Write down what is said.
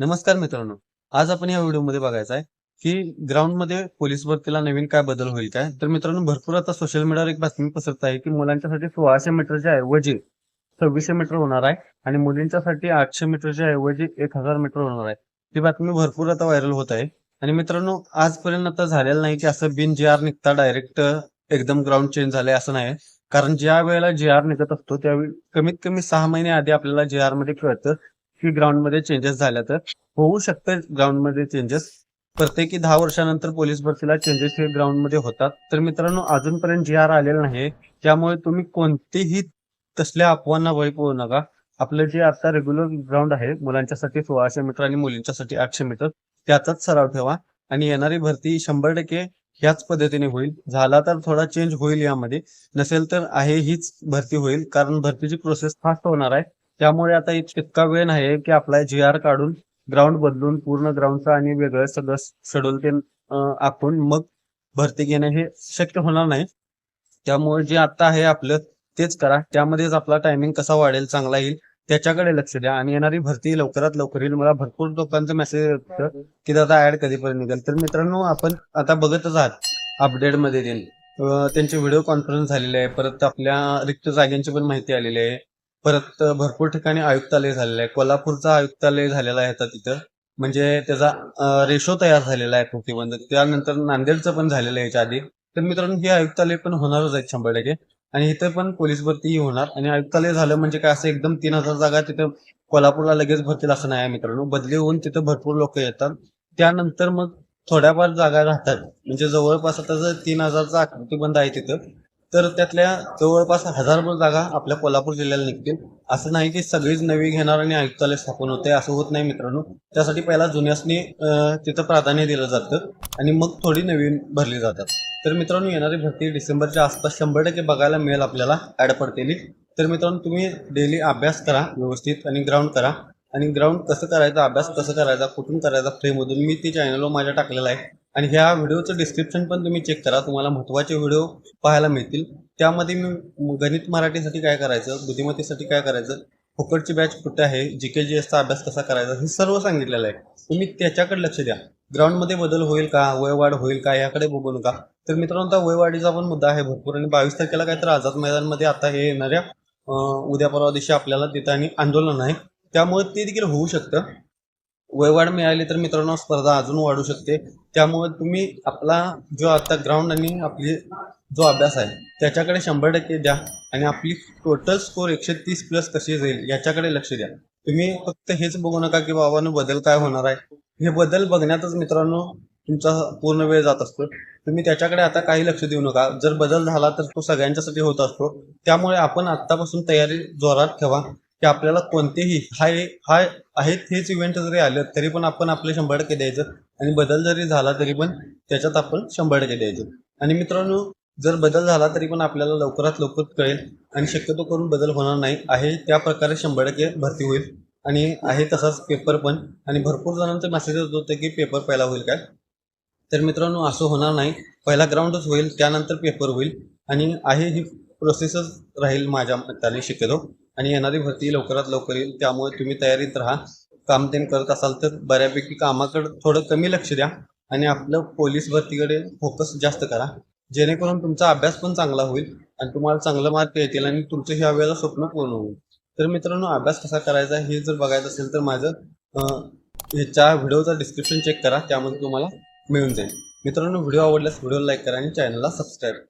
नमस्कार मित्रांनो. आज आपण या व्हिडिओमध्ये बघायचं आहे की ग्राउंडमध्ये पोलीस भरतीला नवीन काय बदल होईल काय. तर मित्रांनो, भरपूर आता सोशल मीडियावर एक बातमी पसरत आहे की मुलांच्यासाठी 1600 मीटरच्या ऐवजी 2600 मीटर होणार आहे आणि मुलींच्यासाठी 800 मीटरच्या ऐवजी 1000 मीटर होणार आहे. ती बातमी भरपूर आता व्हायरल होत आहे. आणि मित्रांनो, आजपर्यंत आता झालेलं नाही की असं बिन जी आर निघता डायरेक्ट एकदम ग्राउंड चेंज झालंय असं नाही. कारण ज्या वेळेला जी आर निघत असतो त्यावेळी कमीत कमी 6 महिने आधी आपल्याला जी आर मध्ये कळतं की ग्राउंड मध्ये चेंजेस झाल्या. तर होऊ शकतं ग्राउंड मध्ये चेंजेस. प्रत्येकी 10 वर्षानंतर पोलीस भरतीला चेंजेस हे ग्राउंड मध्ये होतात. तर मित्रांनो, अजूनपर्यंत जी आर आलेला नाही, त्यामुळे तुम्ही कोणतीही तसल्या अफवांना बळी पडू नका. आपलं जे आता रेग्युलर ग्राउंड आहे मुलांच्यासाठी 1600 मीटर आणि मुलींच्यासाठी 800 मीटर, त्याचाच सराव ठेवा. आणि येणारी भरती 100% ह्याच पद्धतीने होईल. झाला तर थोडा चेंज होईल यामध्ये, नसेल तर आहे हीच भरती होईल. कारण भरतीची प्रोसेस फास्ट होणार आहे. त्यामुळे आता इतका वेळ नाही की आपला जी आर काढून ग्राउंड बदलून पूर्ण ग्राउंडचं आणि वेगळं सगळं शेड्यूल ते आखून मग भरती घेणं हे शक्य होणार नाही. त्यामुळे जे आता आहे आपलं तेच करा. त्यामध्येच आपला टायमिंग कसा वाढेल, चांगला येईल, त्याच्याकडे लक्ष द्या. आणि येणारी भरती लवकरात लवकर येईल. मला भरपूर लोकांचा मेसेज येतं की दादा ऍड कधीपर्यंत निघेल. तर मित्रांनो, आपण आता बघतच आहात अपडेट मध्ये देईल त्यांचे व्हिडिओ कॉन्फरन्स झालेले आहे. परत आपल्या रिक्त जागांची पण माहिती आलेली आहे. परत भरपूर ठिकाणी आयुक्तालय झालेलं आहे. कोल्हापूरचा आयुक्तालय झालेला आहे आता तिथं, म्हणजे त्याचा रेशो तयार झालेला आहे प्रतिबंध. त्यानंतर नांदेडचं पण झालेलं आहे याच्या आधी. तर मित्रांनो, हे आयुक्तालय पण होणारच आहेत 100%. आणि इथं पण पोलीस भरती होणार. आणि आयुक्तालय झालं म्हणजे काय, असं एकदम 3000 जागा तिथं कोल्हापूरला लगेच भरतील असं नाही आहे मित्रांनो. बदली होऊन तिथं भरपूर लोक येतात. त्यानंतर मग थोड्याफार जागा राहतात. म्हणजे जवळपास आता जर 3000चा आकृतीबंध आहे तिथं, तर त्यातल्या जवळपास 1000 जागा आपल्या कोल्हापूर जिल्ह्याला निघतील. असं नाही की सगळीच नवी घेणार आणि आयुक्तालय स्थापन होते, असं होत नाही मित्रांनो. त्यासाठी पहिला जुन्यासनी तिथं प्राधान्य दिलं जातं आणि मग थोडी नवीन भरली जातात. तर मित्रांनो, येणारी भरती डिसेंबरच्या आसपास 100% बघायला मिळेल आपल्याला ऍड पडतेली. तर मित्रांनो, तुम्ही डेली अभ्यास करा व्यवस्थित आणि ग्राउंड करा. आणि ग्राउंड कसं करायचं, अभ्यास कसं करायचा, कुठून करायचा, फ्रेममधून मी ती चॅनलवर माझ्या टाकलेला आहे. आणि ह्या व्हिडिओचं डिस्क्रिप्शन पण तुम्ही चेक करा, तुम्हाला महत्त्वाचे व्हिडिओ पाहायला मिळतील. त्यामध्ये मी गणित मराठीसाठी काय करायचं, बुद्धिमत्तेसाठी काय करायचं, फुकटची बॅच कुठे आहे, जीके जीएसचा अभ्यास कसा करायचा, हे सर्व सांगितलेलं आहे. तुम्ही त्याच्याकडे लक्ष द्या. ग्राउंडमध्ये बदल होईल का, वयवाढ होईल का, याकडे बघू नका. तर मित्रांनो, आता वयवाढीचा पण मुद्दा आहे भरपूर. आणि 22 तारखेला काय तर आझाद मैदानमध्ये आता हे येणाऱ्या उद्या परवा दिवशी आपल्याला तिथं आणि आंदोलन आहे. त्यामुळे ते देखील होऊ शकतं. वयवाढ मिळाली तर मित्रांनो स्पर्धा अजून वाढू शकते. त्यामुळे तुम्ही आपला जो आता ग्राउंड आणि आपली जो अभ्यास आहे त्याच्याकडे 100% द्या. आणि आपली टोटल स्कोर 130 प्लस कशी जाईल याच्याकडे लक्ष द्या. तुम्ही फक्त हेच बघू नका की बाबांनो बदल काय होणार आहे. हे बदल बघण्यातच मित्रांनो तुमचा पूर्ण वेळ जात असतो. तुम्ही त्याच्याकडे आता काही लक्ष देऊ नका. जर बदल झाला तर तो सगळ्यांच्यासाठी होत असतो. त्यामुळे आपण आत्तापासून तयारी जोरात ठेवा की आपल्याला कोणतेही हाय आहेत हेच इव्हेंट जरी आले तरी पण आपण आपले 100% द्यायचं. आणि बदल जरी झाला तरी पण त्याच्यात आपण 100% द्यायचं. आणि मित्रांनो, जर बदल झाला तरी पण आपल्याला लवकरात लवकर कळेल. आणि शक्यतो करून बदल होणार नाही आहे त्या प्रकारे 100% भरती होईल. आणि आहे तसाच पेपर पण. आणि भरपूर जणांचे मेसेजेस होते की पेपर पहिला होईल काय. तर मित्रांनो, असं होणार नाही. पहिला ग्राउंडच होईल, त्यानंतर पेपर होईल. आणि आहे ही प्रोसेसच राहील माझ्या मताने शक्यतो. आणि येणारी भरती लवकरात लवकर येईल. त्यामुळे तुम्ही तयारीत राहा. काम ते करत असाल तर बऱ्यापैकी कामाकडे थोडं कमी लक्ष द्या. आणि आपलं पोलीस भरतीकडे फोकस जास्त करा, जेणेकरून तुमचा अभ्यास पण चांगला होईल आणि तुम्हाला चांगला मार्क येतील आणि तुमचं ह्या वेळेला स्वप्न पूर्ण होईल. तर मित्रांनो, अभ्यास कसा करायचा हे जर बघायचं असेल तर माझं ह्याच्या व्हिडिओचा डिस्क्रिप्शन चेक करा, त्यामध्ये तुम्हाला मिळून जाईल. मित्रांनो, व्हिडिओ आवडल्यास व्हिडिओ लाईक करा आणि चॅनलला सबस्क्राईब करा.